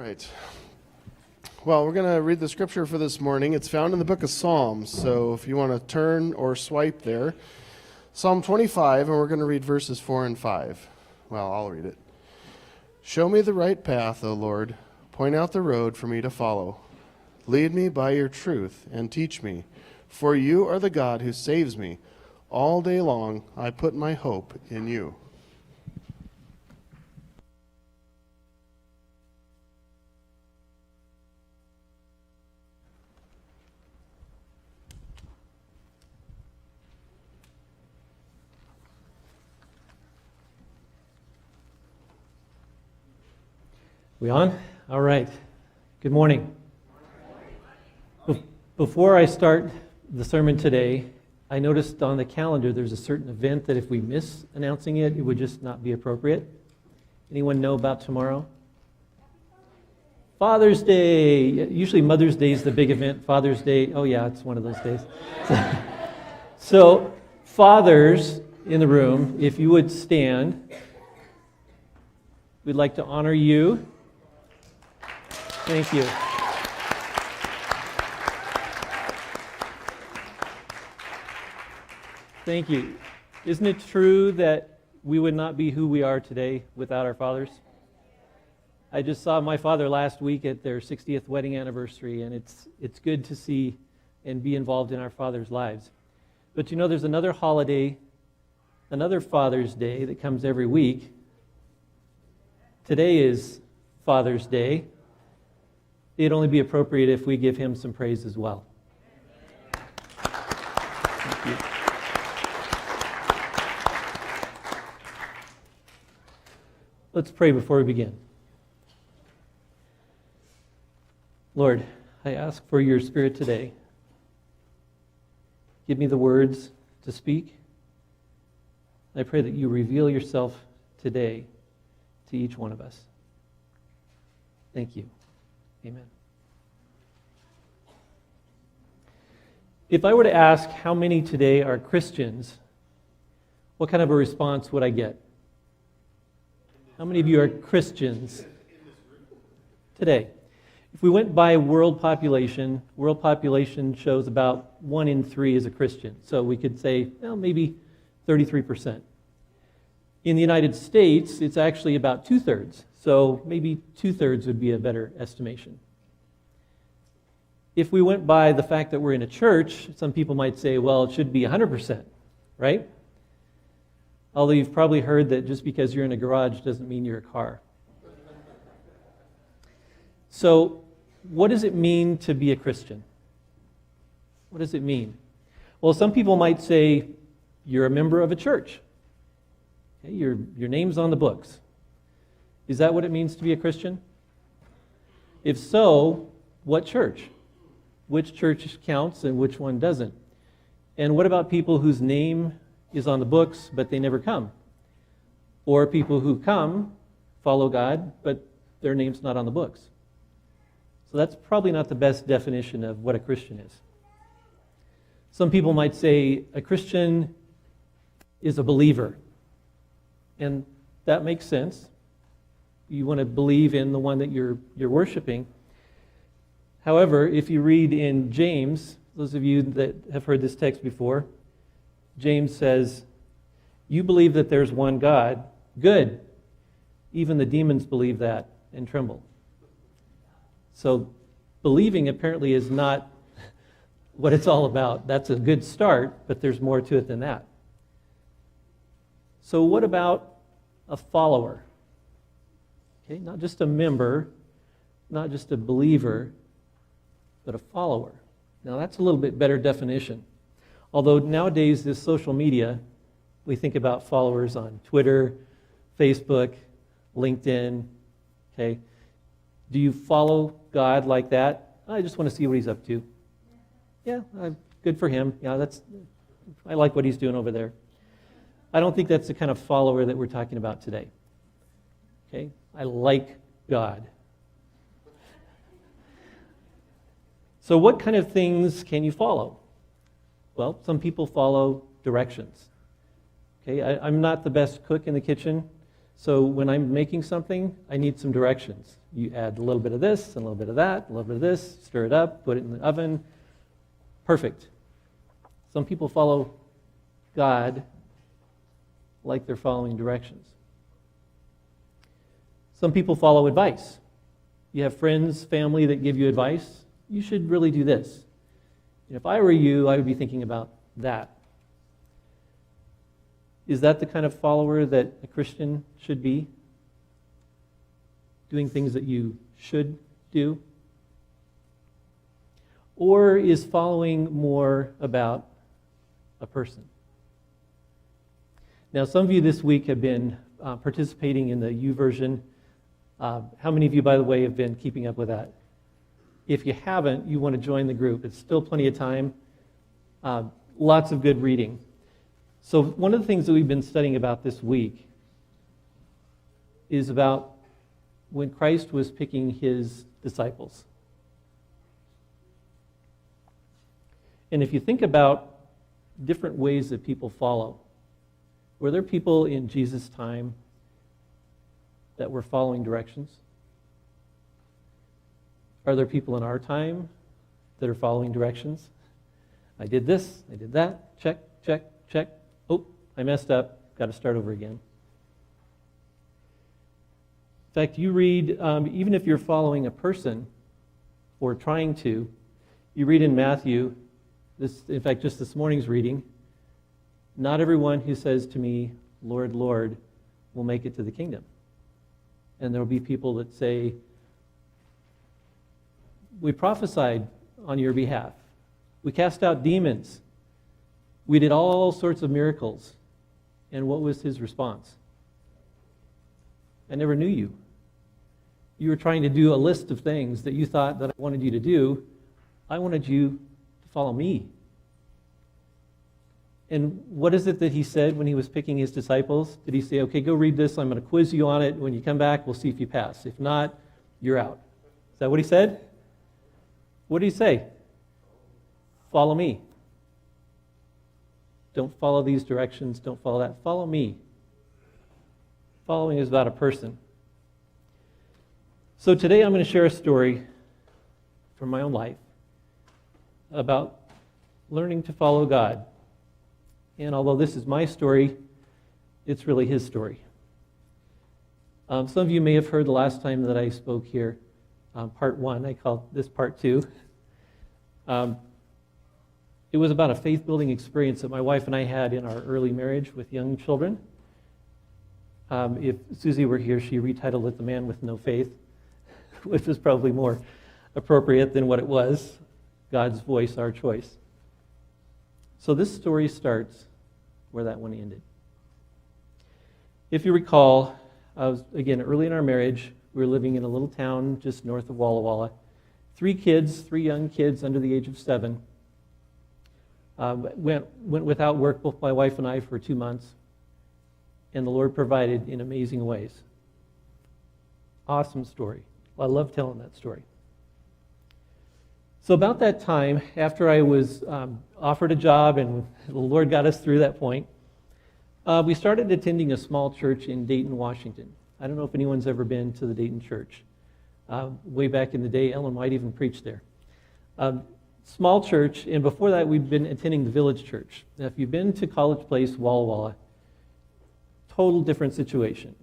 right. Well, we're going to read the scripture for this morning. It's found in the book of Psalms, so if you want to turn or swipe there. Psalm 25, and we're going to read verses 4 and 5. Well, I'll read it. Show me the right path, O Lord. Point out the road for me to follow. Lead me by your truth and teach me, for you are the God who saves me. All day long I put my hope in you. We on? All right. Good morning. Before I start the sermon today, I noticed on the calendar there's a certain event that if we miss announcing it, it would just not be appropriate. Anyone know about tomorrow? Father's Day. Usually Mother's Day is the big event. Father's Day, oh yeah, it's one of those days. So, fathers in the room, if you would stand, we'd like to honor you. Thank you. Thank you. Isn't it true that we would not be who we are today without our fathers? I just saw my father last week at their 60th wedding anniversary, and it's good to see and be involved in our fathers' lives. But you know, there's another holiday, another Father's Day that comes every week. Today is Father's Day. It'd only be appropriate if we give him some praise as well. Thank you. Let's pray before we begin. Lord, I ask for your Spirit today. Give me the words to speak. I pray that you reveal yourself today to each one of us. Thank you. Amen. If I were to ask how many today are Christians, what kind of a response would I get? How many of you are Christians today? If we went by world population shows about 1 in 3 is a Christian. So we could say, well, maybe 33%. In the United States, it's actually about 2/3. So maybe 2/3 would be a better estimation. If we went by the fact that we're in a church, some people might say, well, it should be 100%, right? Although you've probably heard that just because you're in a garage doesn't mean you're a car. So, what does it mean to be a Christian? What does it mean? Well, some people might say, you're a member of a church. Okay, your name's on the books. Is that what it means to be a Christian? If so, what church? Which church counts and which one doesn't? And what about people whose name is on the books but they never come? Or people who come, follow God, but their name's not on the books? So that's probably not the best definition of what a Christian is. Some people might say a Christian is a believer. And that makes sense. You want to believe in the one that you're worshiping. However, if you read in James, those of you that have heard this text before, James says, you believe that there's one God. Good. Even the demons believe that and tremble. So believing apparently is not what it's all about. That's a good start, but there's more to it than that. So what about a follower? Okay, not just a member, not just a believer, but a follower. Now that's a little bit better definition. Although nowadays this social media, we think about followers on Twitter, Facebook, LinkedIn. Okay, do you follow God like that? I just want to see what he's up to. Yeah, good for him. Yeah, I like what he's doing over there. I don't think that's the kind of follower that we're talking about today. Okay, I like God. So what kind of things can you follow? Well, some people follow directions. Okay, I'm not the best cook in the kitchen, So when I'm making something, I need some directions. You add a little bit of this, and a little bit of that, a little bit of this, stir it up, put it in the oven. Perfect. Some people follow God like they're following directions. Some people follow advice. You have friends, family that give you advice. You should really do this. And if I were you, I would be thinking about that. Is that the kind of follower that a Christian should be? Doing things that you should do? Or is following more about a person? Now, some of you this week have been participating in the YouVersion. How many of you, by the way, have been keeping up with that? If you haven't, you want to join the group. It's still plenty of time. Lots of good reading. So one of the things that we've been studying about this week is about when Christ was picking his disciples. And if you think about different ways that people follow, were there people in Jesus' time that were following directions? Are there people in our time that are following directions? I did this, I did that, check, check, check. Oh, I messed up, got to start over again. In fact, you read, even if you're following a person or trying to, you read in Matthew, in fact, just this morning's reading, not everyone who says to me, Lord, Lord, will make it to the kingdom. And there will be people that say, we prophesied on your behalf. We cast out demons. We did all sorts of miracles. And what was his response? I never knew you. You were trying to do a list of things that you thought that I wanted you to do. I wanted you to follow me. And what is it that he said when he was picking his disciples? Did he say, okay, go read this, I'm going to quiz you on it. When you come back, we'll see if you pass. If not, you're out. Is that what he said? What did he say? Follow me. Don't follow these directions, don't follow that. Follow me. Following is about a person. So today I'm going to share a story from my own life about learning to follow God. And although this is my story, it's really his story. Some of you may have heard the last time that I spoke here, part one. I call this part two. It was about a faith-building experience that my wife and I had in our early marriage with young children. If Susie were here, she retitled it The Man with No Faith, which is probably more appropriate than what it was, God's Voice, Our Choice. So this story starts where that one ended. If you recall, I was, again, early in our marriage, we were living in a little town just north of Walla Walla. 3 young kids under the age of 7. Went without work, both my wife and I, for 2 months. And the Lord provided in amazing ways. Awesome story. I love telling that story. So about that time, after I was offered a job and the Lord got us through that point, we started attending a small church in Dayton, Washington. I don't know if anyone's ever been to the Dayton church. Way back in the day, Ellen White even preached there. Small church, and before that we'd been attending the Village Church. Now, if you've been to College Place, Walla Walla, total different situation.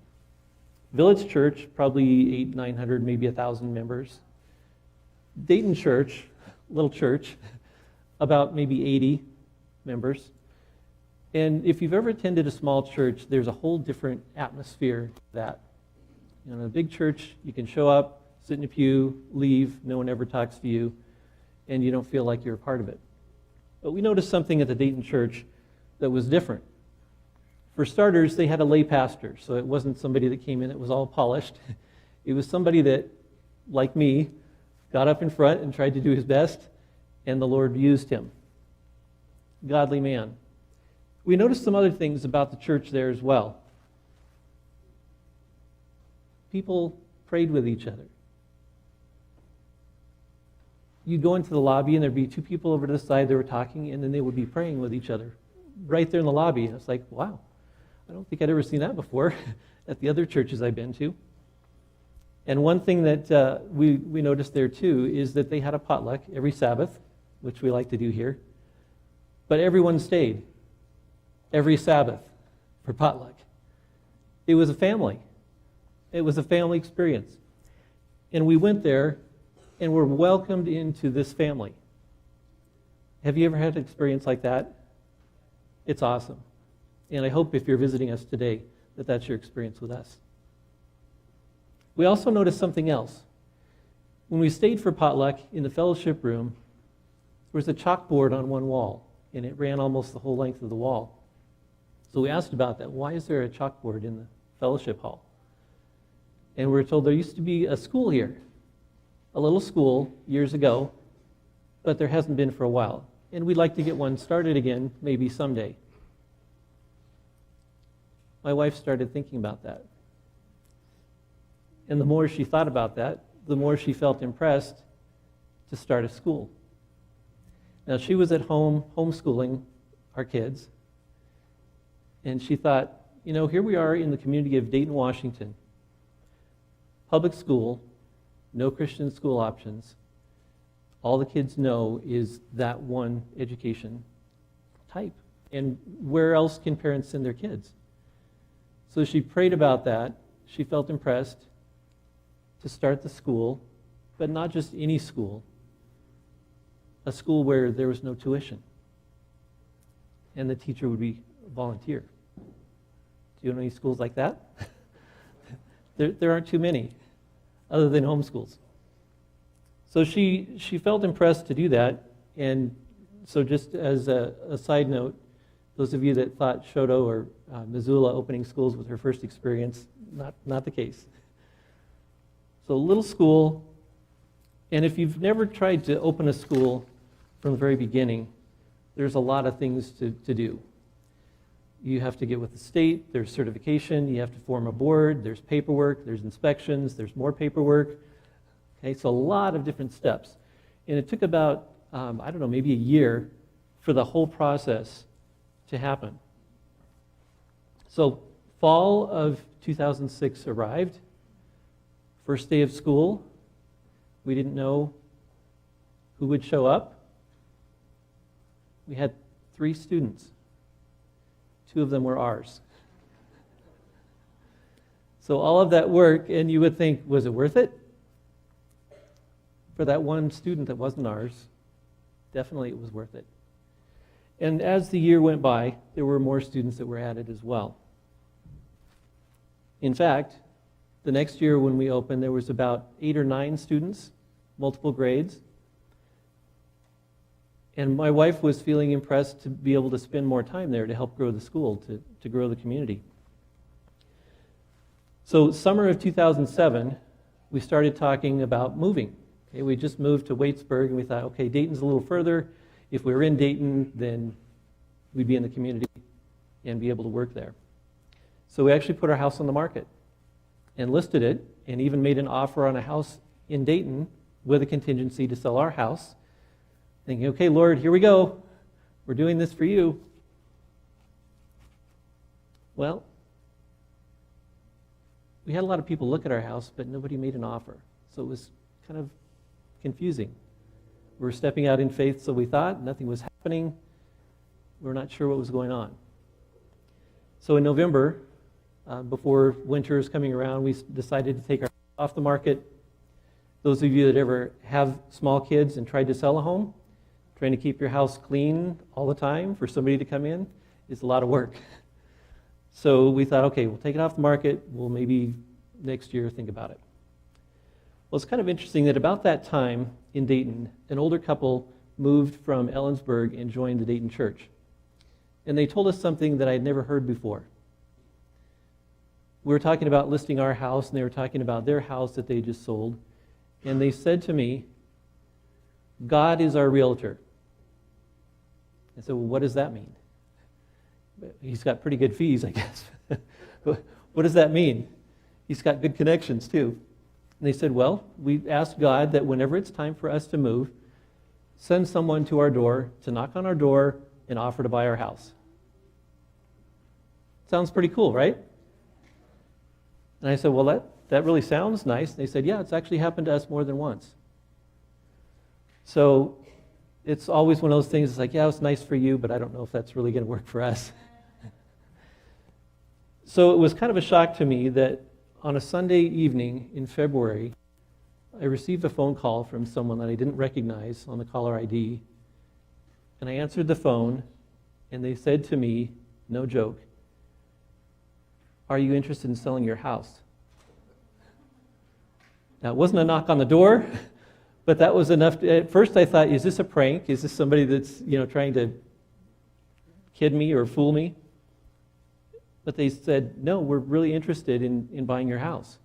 Village Church, probably 800, 900, maybe 1,000 members. Dayton Church, little church, about maybe 80 members. And if you've ever attended a small church, there's a whole different atmosphere to that. In a big church, you can show up, sit in a pew, leave, no one ever talks to you, and you don't feel like you're a part of it. But we noticed something at the Dayton church that was different. For starters, they had a lay pastor, so it wasn't somebody that came in that was all polished. It was somebody that, like me, got up in front and tried to do his best, and the Lord used him. Godly man. We noticed some other things about the church there as well. People prayed with each other. You'd go into the lobby and there'd be 2 people over to the side that were talking, and then they would be praying with each other right there in the lobby. And it's like, wow, I don't think I'd ever seen that before at the other churches I've been to. And one thing that we noticed there too is that they had a potluck every Sabbath, which we like to do here. But everyone stayed every Sabbath for potluck. It was a family. It was a family experience. And we went there and were welcomed into this family. Have you ever had an experience like that? It's awesome. And I hope if you're visiting us today that that's your experience with us. We also noticed something else. When we stayed for potluck in the fellowship room, there was a chalkboard on one wall, and it ran almost the whole length of the wall. So we asked about that. Why is there a chalkboard in the fellowship hall? And we were told there used to be a school here, a little school years ago, but there hasn't been for a while. And we'd like to get one started again, maybe someday. My wife started thinking about that. And the more she thought about that, the more she felt impressed to start a school. Now, she was at home homeschooling our kids, and she thought, here we are in the community of Dayton, Washington. Public school, no Christian school options. All the kids know is that one education type. And where else can parents send their kids? So she prayed about that. She felt impressed to start the school, but not just any school, a school where there was no tuition. And the teacher would be a volunteer. Do you know any schools like that? There aren't too many, other than homeschools. So she felt impressed to do that, and so just as a side note, those of you that thought Shoto or Missoula opening schools was her first experience, not the case. So little school, and if you've never tried to open a school from the very beginning, there's a lot of things to do. You have to get with the state, there's certification, you have to form a board, there's paperwork, there's inspections, there's more paperwork. Okay, so a lot of different steps. And it took about, maybe a year for the whole process to happen. So fall of 2006 arrived. First day of school, we didn't know who would show up. We had 3 students. 2 of them were ours. So all of that work, and you would think, was it worth it? For that one student that wasn't ours, definitely it was worth it. And as the year went by, there were more students that were added as well. In fact, the next year when we opened, there was about 8 or 9 students, multiple grades. And my wife was feeling impressed to be able to spend more time there to help grow the school, to grow the community. So summer of 2007, we started talking about moving. Okay, we just moved to Waitsburg, and we thought, okay, Dayton's a little further. If we were in Dayton, then we'd be in the community and be able to work there. So we actually put our house on the market and listed it, and even made an offer on a house in Dayton with a contingency to sell our house, thinking, okay, Lord, here we go. We're doing this for you. Well, we had a lot of people look at our house, but nobody made an offer. So it was kind of confusing. We were stepping out in faith, so we thought. Nothing was happening. We were not sure what was going on. So in November, before winter is coming around, we decided to take our house off the market. Those of you that ever have small kids and tried to sell a home, trying to keep your house clean all the time for somebody to come in is a lot of work. So we thought, okay, we'll take it off the market. We'll maybe next year think about it. Well, it's kind of interesting that about that time in Dayton, an older couple moved from Ellensburg and joined the Dayton church. And they told us something that I had never heard before. We were talking about listing our house, and they were talking about their house that they just sold. And they said to me, God is our realtor. I said, well, what does that mean? He's got pretty good fees, I guess. What does that mean? He's got good connections, too. And they said, well, we asked God that whenever it's time for us to move, send someone to our door to knock on our door and offer to buy our house. Sounds pretty cool, right? And I said, well, that really sounds nice. And they said, yeah, it's actually happened to us more than once. So it's always one of those things, it's like, yeah, it's nice for you, but I don't know if that's really going to work for us. So it was kind of a shock to me that on a Sunday evening in February, I received a phone call from someone that I didn't recognize on the caller ID. And I answered the phone, and they said to me, no joke, "Are you interested in selling your house?" Now, it wasn't a knock on the door, but that was enough. At first I thought, is this a prank? Is this somebody that's, trying to kid me or fool me? But they said, no, we're really interested in buying your house.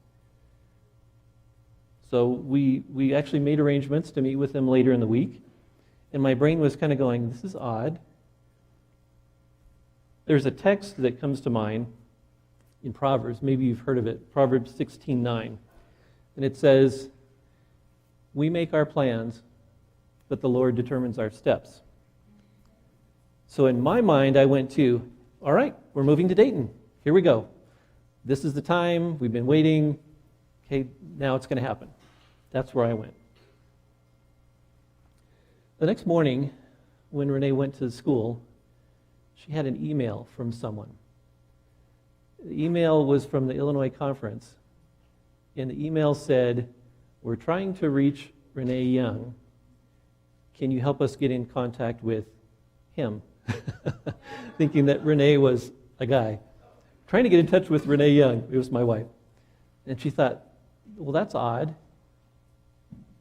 So we actually made arrangements to meet with them later in the week. And my brain was kind of going, this is odd. There's a text that comes to mind in Proverbs. Maybe you've heard of it. Proverbs 16:9. And it says, we make our plans, but the Lord determines our steps. So in my mind, I went to, all right, we're moving to Dayton. Here we go. This is the time. We've been waiting. Okay, now it's going to happen. That's where I went. The next morning, when Renee went to school, she had an email from someone. The email was from the Illinois conference. And the email said, we're trying to reach Renee Young. Can you help us get in contact with him? Thinking that Renee was a guy. Trying to get in touch with Renee Young. It was my wife. And she thought, well, that's odd.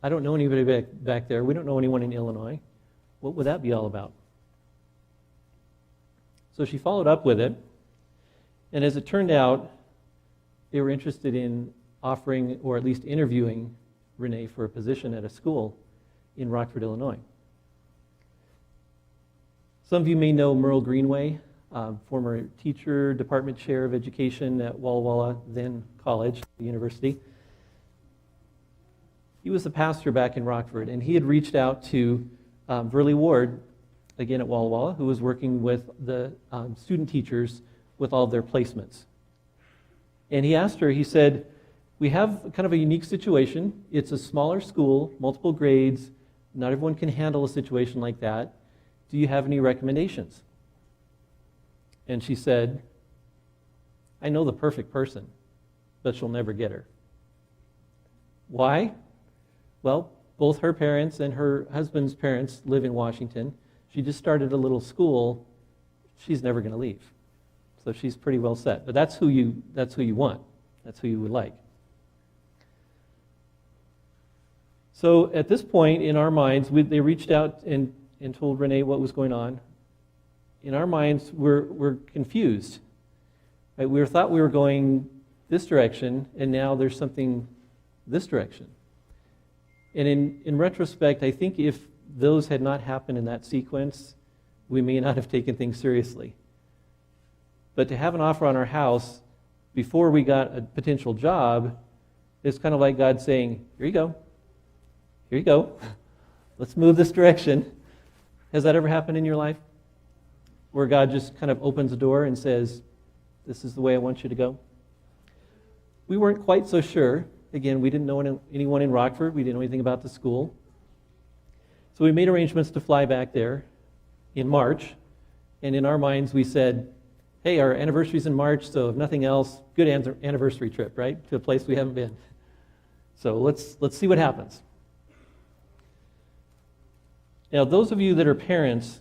I don't know anybody back there. We don't know anyone in Illinois. What would that be all about? So she followed up with it. And as it turned out, they were interested in offering, or at least interviewing, Renee for a position at a school in Rockford, Illinois. Some of you may know Merle Greenway, former teacher, department chair of education at Walla Walla, then college, university. He was the pastor back in Rockford, and he had reached out to Verley Ward, again at Walla Walla, who was working with the student teachers with all of their placements. And he asked her, he said, we have kind of a unique situation. It's a smaller school, multiple grades. Not everyone can handle a situation like that. Do you have any recommendations? And she said, I know the perfect person, but she'll never get her. Why? Well, both her parents and her husband's parents live in Washington. She just started a little school. She's never going to leave. So she's pretty well set. But that's who you want. That's who you would like. So at this point in our minds, they reached out and told Renee what was going on. In our minds, we're confused. Right? We thought we were going this direction, and now there's something this direction. And in retrospect, I think if those had not happened in that sequence, we may not have taken things seriously. But to have an offer on our house before we got a potential job is kind of like God saying, here you go. Here you go. Let's move this direction. Has that ever happened in your life? Where God just kind of opens the door and says, this is the way I want you to go? We weren't quite so sure. Again, we didn't know anyone in Rockford. We didn't know anything about the school. So we made arrangements to fly back there in March. And in our minds, we said, hey, our anniversary's in March, so if nothing else, good anniversary trip, right? To a place we haven't been. So let's see what happens. Now, those of you that are parents,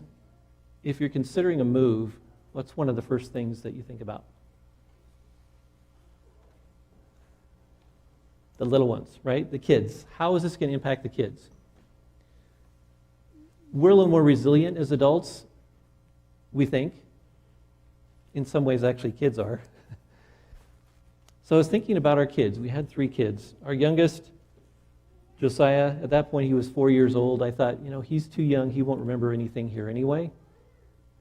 if you're considering a move, what's one of the first things that you think about? The little ones, right? The kids. How is this going to impact the kids? We're a little more resilient as adults, we think. In some ways, actually, kids are. So I was thinking about our kids. We had 3 kids. Our youngest, Josiah, at that point he was 4 years old. I thought, he's too young. He won't remember anything here anyway.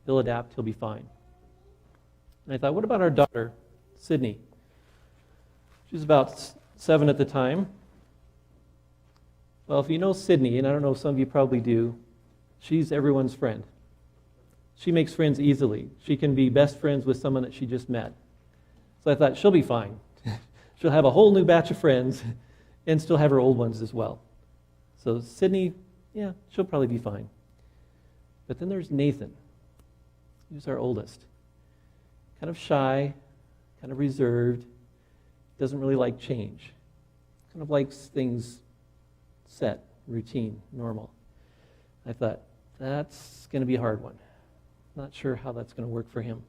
He'll adapt. He'll be fine. And I thought, what about our daughter, Sydney? She was about 7 at the time. Well, if you know Sydney, and I don't know, some of you probably do, she's everyone's friend. She makes friends easily. She can be best friends with someone that she just met. So I thought, she'll be fine. She'll have a whole new batch of friends and still have her old ones as well. So Sydney, yeah, she'll probably be fine. But then there's Nathan, who's our oldest. Kind of shy, kind of reserved, doesn't really like change. Kind of likes things set, routine, normal. I thought, that's going to be a hard one. Not sure how that's going to work for him.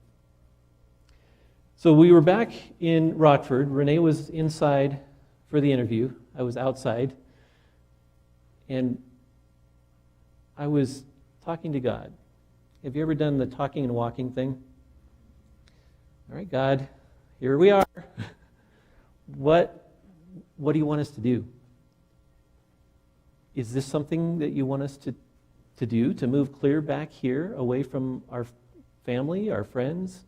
So we were back in Rockford. Renee was inside for the interview. I was outside. And I was talking to God. Have you ever done the talking and walking thing? All right, God, here we are. What do you want us to do? Is this something that you want us to do, to move clear back here, away from our family, our friends?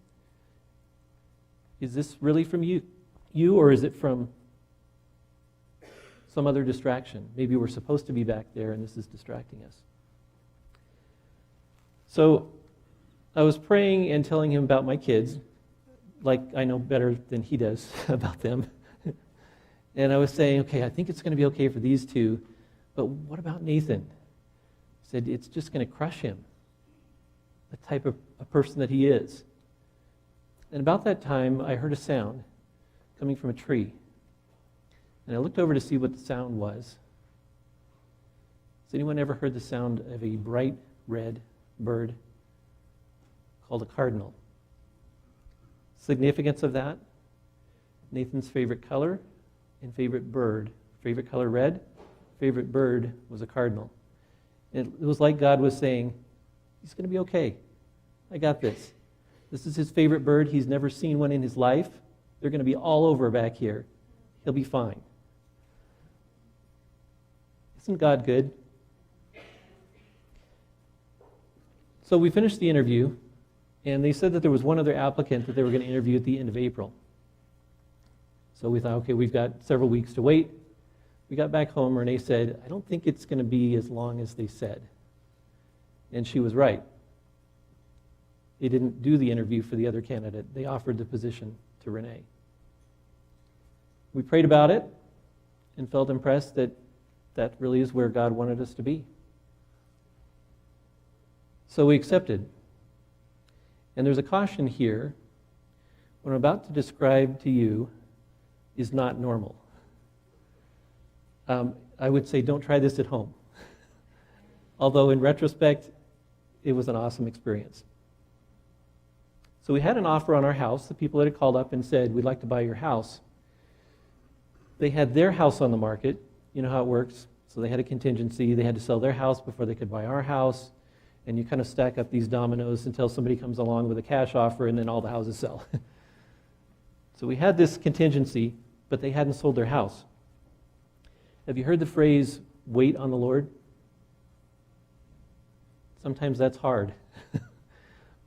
Is this really from you, or is it from some other distraction? Maybe we're supposed to be back there and this is distracting us. So I was praying and telling him about my kids, like I know better than he does about them. And I was saying, okay, I think it's going to be okay for these two, but what about Nathan? He said, it's just going to crush him, the type of a person that he is. And about that time, I heard a sound coming from a tree. And I looked over to see what the sound was. Has anyone ever heard the sound of a bright red bird called a cardinal? Significance of that? Nathan's favorite color and favorite bird. Favorite color red, favorite bird was a cardinal. And it was like God was saying, he's going to be okay. I got this. This is his favorite bird. He's never seen one in his life. They're going to be all over back here. He'll be fine. Isn't God good? So we finished the interview, and they said that there was one other applicant that they were going to interview at the end of April. So we thought, okay, we've got several weeks to wait. We got back home, Renee said, I don't think it's going to be as long as they said. And she was right. They didn't do the interview for the other candidate. They offered the position to Renee. We prayed about it and felt impressed that that really is where God wanted us to be. So we accepted. And there's a caution here. What I'm about to describe to you is not normal. I would say don't try this at home. Although in retrospect, it was an awesome experience. So we had an offer on our house. The people that had called up and said, we'd like to buy your house. They had their house on the market. You know how it works. So they had a contingency. They had to sell their house before they could buy our house. And you kind of stack up these dominoes until somebody comes along with a cash offer, and then all the houses sell. So we had this contingency, but they hadn't sold their house. Have you heard the phrase, wait on the Lord? Sometimes that's hard.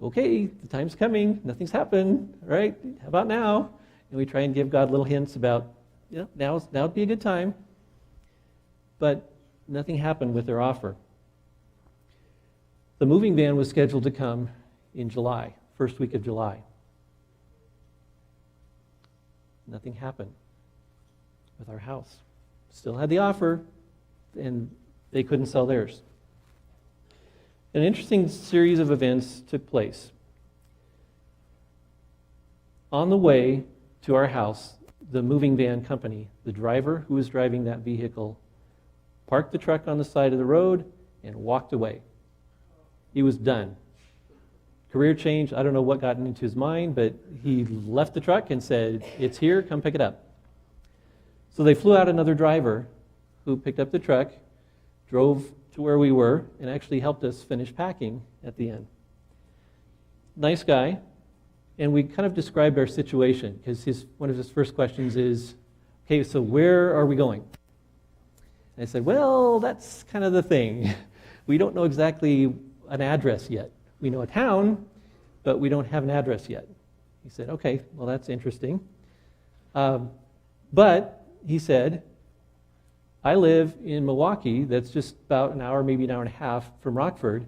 Okay, the time's coming, nothing's happened, right? How about now? And we try and give God little hints about, now would be a good time. But nothing happened with their offer. The moving van was scheduled to come in July, first week of July. Nothing happened with our house. Still had the offer, and they couldn't sell theirs. An interesting series of events took place. On the way to our house, the moving van company, the driver who was driving that vehicle, parked the truck on the side of the road and walked away. He was done. Career change, I don't know what got into his mind, but he left the truck and said, it's here, come pick it up. So they flew out another driver who picked up the truck, drove to where we were, and actually helped us finish packing at the end. Nice guy, and we kind of described our situation, because one of his first questions is, okay, so where are we going? And I said, well, that's kind of the thing. We don't know exactly an address yet. We know a town, but we don't have an address yet. He said, okay, well, that's interesting. But he said, I live in Milwaukee, that's just about an hour, maybe an hour and a half from Rockford,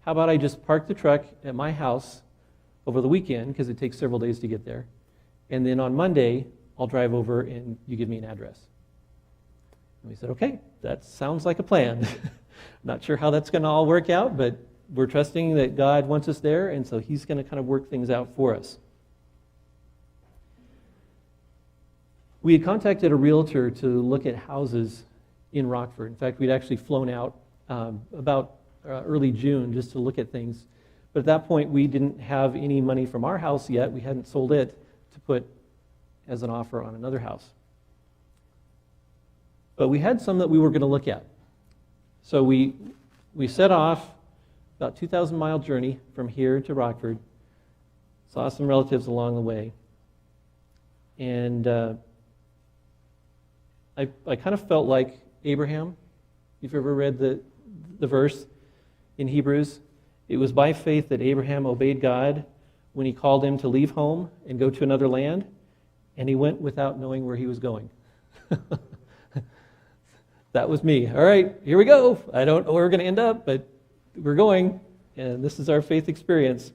how about I just park the truck at my house over the weekend, because it takes several days to get there, and then on Monday, I'll drive over and you give me an address. And we said, okay, that sounds like a plan. Not sure how that's going to all work out, but we're trusting that God wants us there, and so he's going to kind of work things out for us. We had contacted a realtor to look at houses in Rockford. In fact, we'd actually flown out about early June just to look at things. But at that point, we didn't have any money from our house yet. We hadn't sold it to put as an offer on another house. But we had some that we were going to look at. So we set off about 2,000-mile journey from here to Rockford, saw some relatives along the way, and I kind of felt like Abraham. You've ever read the verse in Hebrews? It was by faith that Abraham obeyed God when he called him to leave home and go to another land, and he went without knowing where he was going. That was me. All right, here we go. I don't know where we're going to end up, but we're going, and this is our faith experience.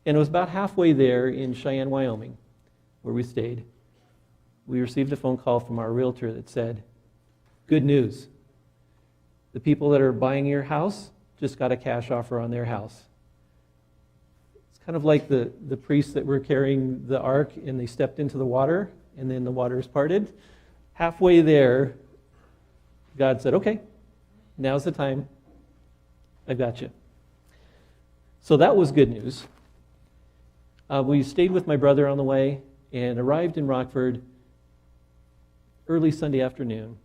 And it was about halfway there in Cheyenne, Wyoming, where we stayed. We received a phone call from our realtor that said, good news. The people that are buying your house just got a cash offer on their house. It's kind of like the priests that were carrying the ark and they stepped into the water and then the waters parted. Halfway there, God said, okay, now's the time. I've got you. So that was good news. We stayed with my brother on the way and arrived in Rockford early Sunday afternoon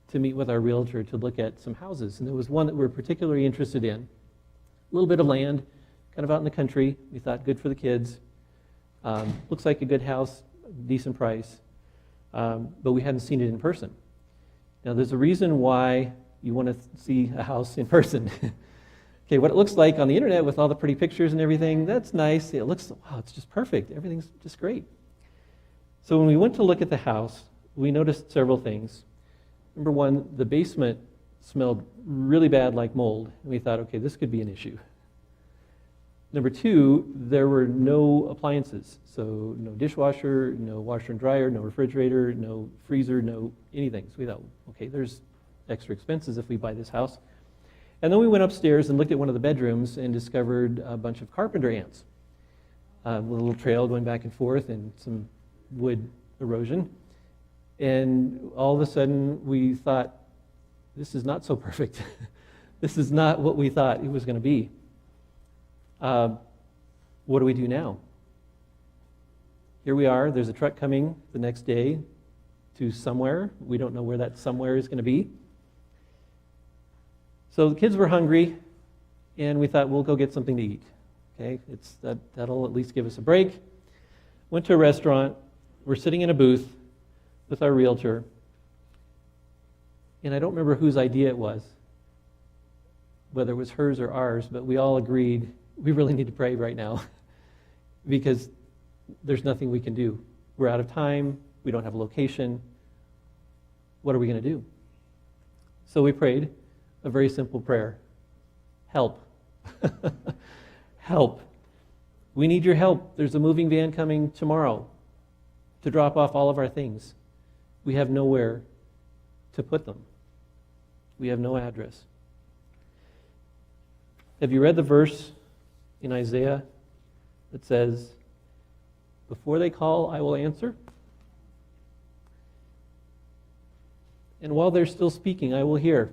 to meet with our realtor to look at some houses. And there was one that we're particularly interested in. A little bit of land, kind of out in the country. We thought good for the kids. Looks like a good house, decent price. But we hadn't seen it in person. Now, there's a reason why you want to see a house in person. Okay, what it looks like on the internet with all the pretty pictures and everything, that's nice. It looks, wow, it's just perfect. Everything's just great. So when we went to look at the house, we noticed several things. Number one, the basement smelled really bad like mold. And we thought, okay, this could be an issue. Number two, there were no appliances. So no dishwasher, no washer and dryer, no refrigerator, no freezer, no anything. So we thought, okay, there's extra expenses if we buy this house. And then we went upstairs and looked at one of the bedrooms and discovered a bunch of carpenter ants. A little trail going back and forth and some wood erosion. And all of a sudden we thought, this is not so perfect. This is not what we thought it was going to be. What do we do now? Here we are. There's a truck coming the next day to somewhere. We don't know where that somewhere is going to be. So the kids were hungry, and we thought, we'll go get something to eat. Okay, that'll at least give us a break. Went to a restaurant. We're sitting in a booth with our realtor, and I don't remember whose idea it was, whether it was hers or ours, but we all agreed we really need to pray right now because there's nothing we can do. We're out of time. We don't have a location. What are we going to do? So we prayed a very simple prayer. Help. Help. We need your help. There's a moving van coming tomorrow to drop off all of our things. We have nowhere to put them. We have no address. Have you read the verse in Isaiah that says, before they call, I will answer? And while they're still speaking, I will hear.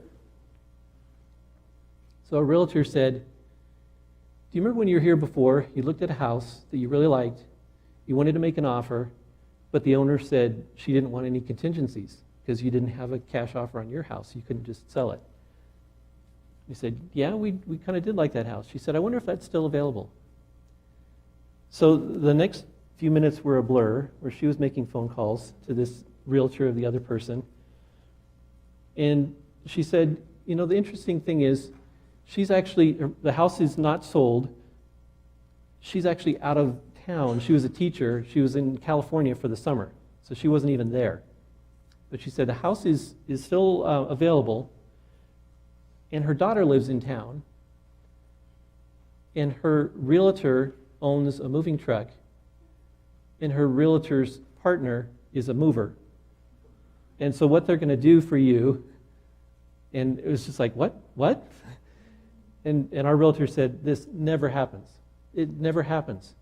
So a realtor said, do you remember when you were here before, you looked at a house that you really liked, you wanted to make an offer, but the owner said she didn't want any contingencies because you didn't have a cash offer on your house. You couldn't just sell it. We said, yeah, we kind of did like that house. She said, I wonder if that's still available. So the next few minutes were a blur where she was making phone calls to this realtor of the other person. And she said, you know, the interesting thing is, the house is not sold. She's actually out of town. She was a teacher. She was in California for the summer, so she wasn't even there. But she said the house is still available, and her daughter lives in town, and her realtor owns a moving truck, and her realtor's partner is a mover. And so what they're going to do for you, and it was just like, what? And our realtor said, this never happens. It never happens.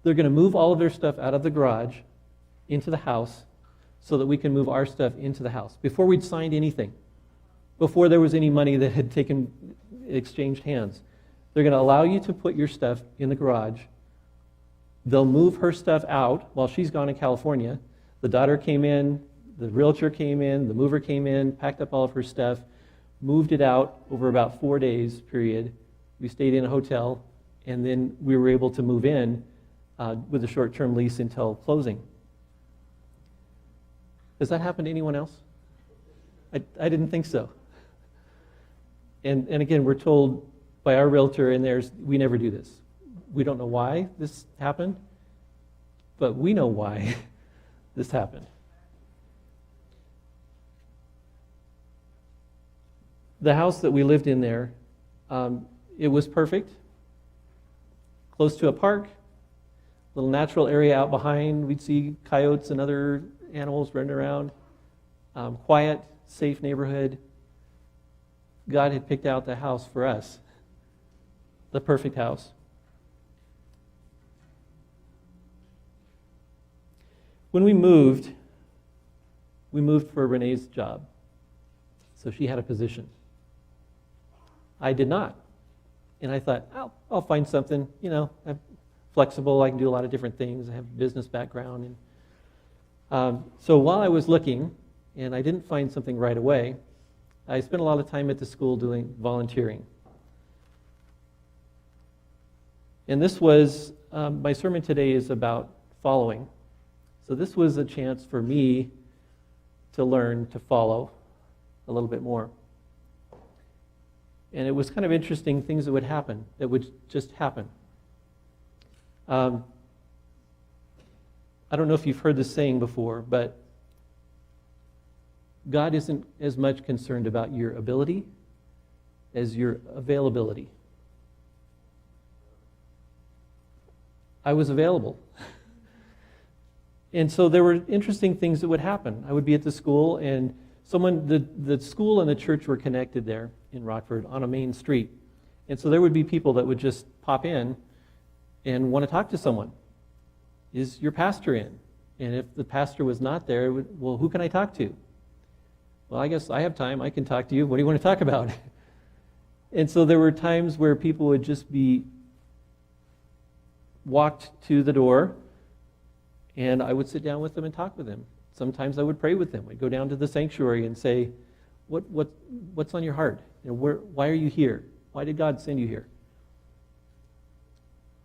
They're going to move all of their stuff out of the garage into the house so that we can move our stuff into the house before we'd signed anything, before there was any money that had exchanged hands. They're going to allow you to put your stuff in the garage. They'll move her stuff out while she's gone in California. The daughter came in, the realtor came in, the mover came in, packed up all of her stuff, moved it out over about 4 days period. We stayed in a hotel, and then we were able to move in with a short-term lease until closing. Does that happen to anyone else? I didn't think so. And again, we're told by our realtor and theirs, we never do this. We don't know why this happened, but we know why this happened. The house that we lived in there, it was perfect. Close to a park, little natural area out behind. We'd see coyotes and other animals running around. Quiet, safe neighborhood. God had picked out the house for us, the perfect house. When we moved for Renee's job. So she had a position. I did not. And I thought, I'll find something, I'm flexible, I can do a lot of different things, I have a business background. And so while I was looking, and I didn't find something right away, I spent a lot of time at the school doing volunteering. And this was, my sermon today is about following. So this was a chance for me to learn to follow a little bit more. And it was kind of interesting things that would happen, that would just happen. I don't know if you've heard this saying before, but God isn't as much concerned about your ability as your availability. I was available. And so there were interesting things that would happen. I would be at the school, and the school and the church were connected there in Rockford on a main street. And so there would be people that would just pop in and want to talk to someone. Is your pastor in? And if the pastor was not there, well, who can I talk to? Well, I guess I have time. I can talk to you. What do you want to talk about? And so there were times where people would just be walked to the door, and I would sit down with them and talk with them. Sometimes I would pray with them. I'd go down to the sanctuary and say, what's on your heart? Why are you here? Why did God send you here?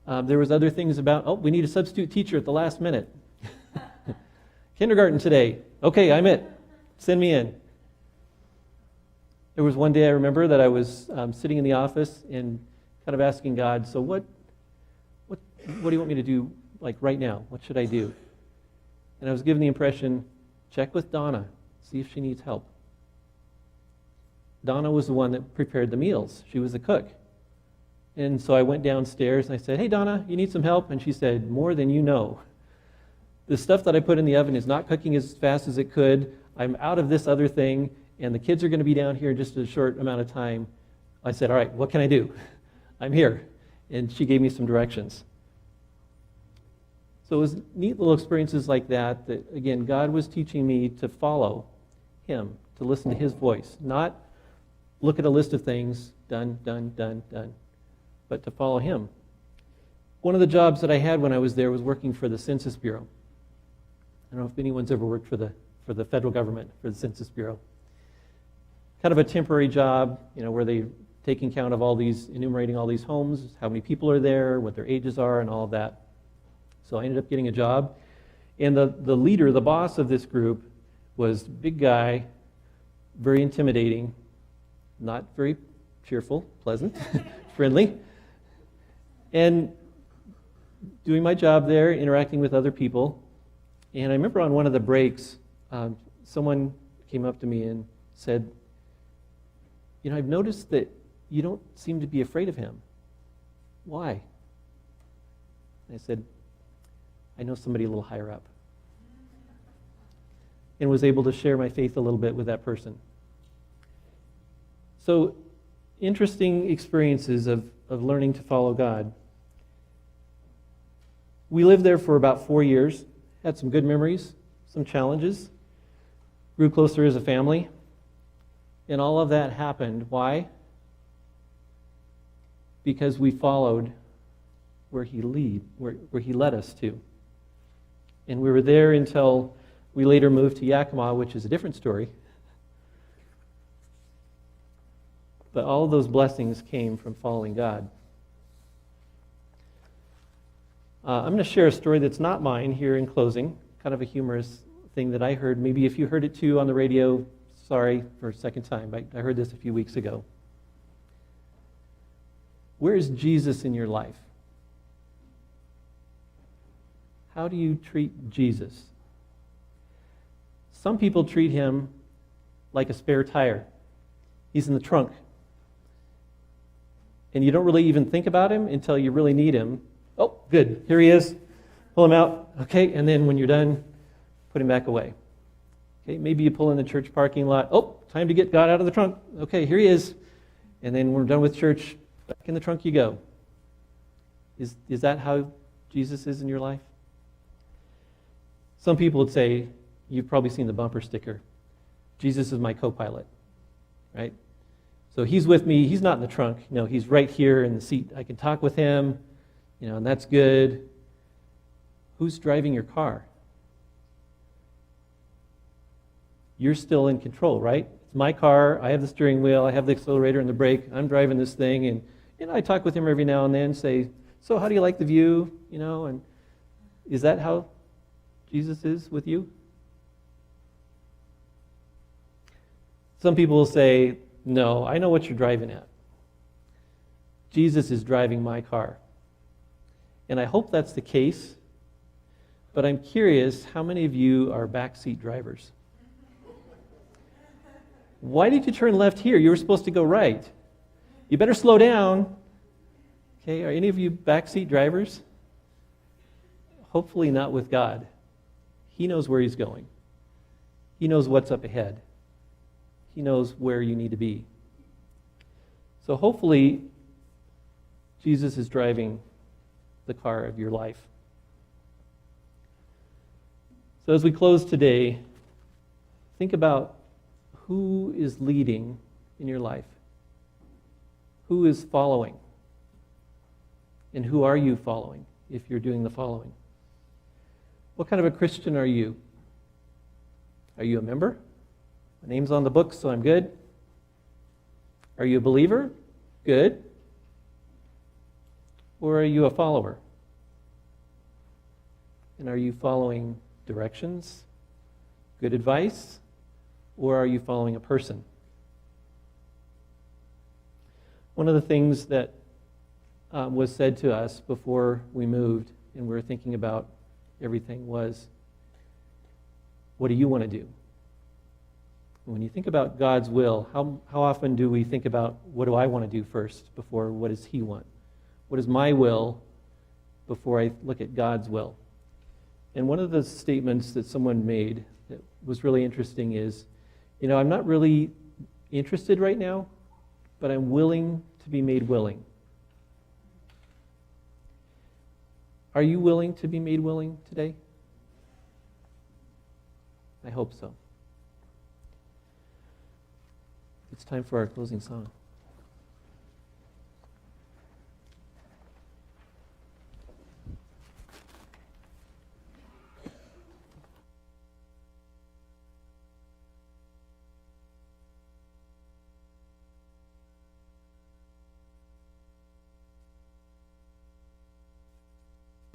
There was other things about, we need a substitute teacher at the last minute. Kindergarten today. Okay, I'm it. Send me in. There was one day I remember that I was sitting in the office and kind of asking God, so what do you want me to do, like right now? What should I do? And I was given the impression, check with Donna, see if she needs help. Donna was the one that prepared the meals. She was the cook. And so I went downstairs and I said, hey Donna, you need some help? And she said, more than you know. The stuff that I put in the oven is not cooking as fast as it could. I'm out of this other thing, and the kids are going to be down here in just a short amount of time. I said, all right, what can I do? I'm here. And she gave me some directions. So it was neat little experiences like that, again, God was teaching me to follow Him, to listen to His voice, not look at a list of things, done, done, done, done, but to follow Him. One of the jobs that I had when I was there was working for the Census Bureau. I don't know if anyone's ever worked for the federal government, for the Census Bureau. Kind of a temporary job, where they're taking count of enumerating all these homes, how many people are there, what their ages are, and all of that. So I ended up getting a job. And the leader, the boss of this group, was a big guy, very intimidating, not very cheerful, pleasant, friendly. And doing my job there, interacting with other people. And I remember on one of the breaks, someone came up to me and said, I've noticed that you don't seem to be afraid of him. Why? And I said, I know somebody a little higher up. And was able to share my faith a little bit with that person. So, interesting experiences of learning to follow God. We lived there for about 4 years, had some good memories, some challenges, grew closer as a family, and all of that happened. Why? Because we followed where he led us to. And we were there until we later moved to Yakima, which is a different story. But all of those blessings came from following God. I'm going to share a story that's not mine here in closing, kind of a humorous thing that I heard. Maybe if you heard it too on the radio, sorry for a second time. I heard this a few weeks ago. Where is Jesus in your life? How do you treat Jesus? Some people treat him like a spare tire. He's in the trunk. And you don't really even think about him until you really need him. Oh, good. Here he is. Pull him out. Okay, and then when you're done, put him back away. Okay, maybe you pull in the church parking lot. Oh, time to get God out of the trunk. Okay, here he is. And then when we're done with church, back in the trunk you go. Is that how Jesus is in your life? Some people would say, you've probably seen the bumper sticker, Jesus is my co-pilot, right? So he's with me, he's not in the trunk. No, he's right here in the seat. I can talk with him, and that's good. Who's driving your car? You're still in control, right? It's my car, I have the steering wheel, I have the accelerator and the brake, I'm driving this thing, and I talk with him every now and then, say, so how do you like the view? And is that how Jesus is with you? Some people will say, no, I know what you're driving at. Jesus is driving my car. And I hope that's the case, but I'm curious, how many of you are backseat drivers? Why did you turn left here? You were supposed to go right. You better slow down. Okay, are any of you backseat drivers? Hopefully not with God. He knows where he's going. He knows what's up ahead. He knows where you need to be. So hopefully, Jesus is driving the car of your life. So as we close today, think about who is leading in your life. Who is following? And who are you following if you're doing the following? What kind of a Christian are you? Are you a member? My name's on the book, so I'm good. Are you a believer? Good. Or are you a follower? And are you following directions, good advice, or are you following a person? One of the things that was said to us before we moved and we were thinking about everything was, what do you want to do? When you think about God's will, how often do we think about, what do I want to do first before what does he want? What is my will before I look at God's will? And one of the statements that someone made that was really interesting is, I'm not really interested right now, but I'm willing to be made willing. Are you willing to be made willing today? I hope so. It's time for our closing song.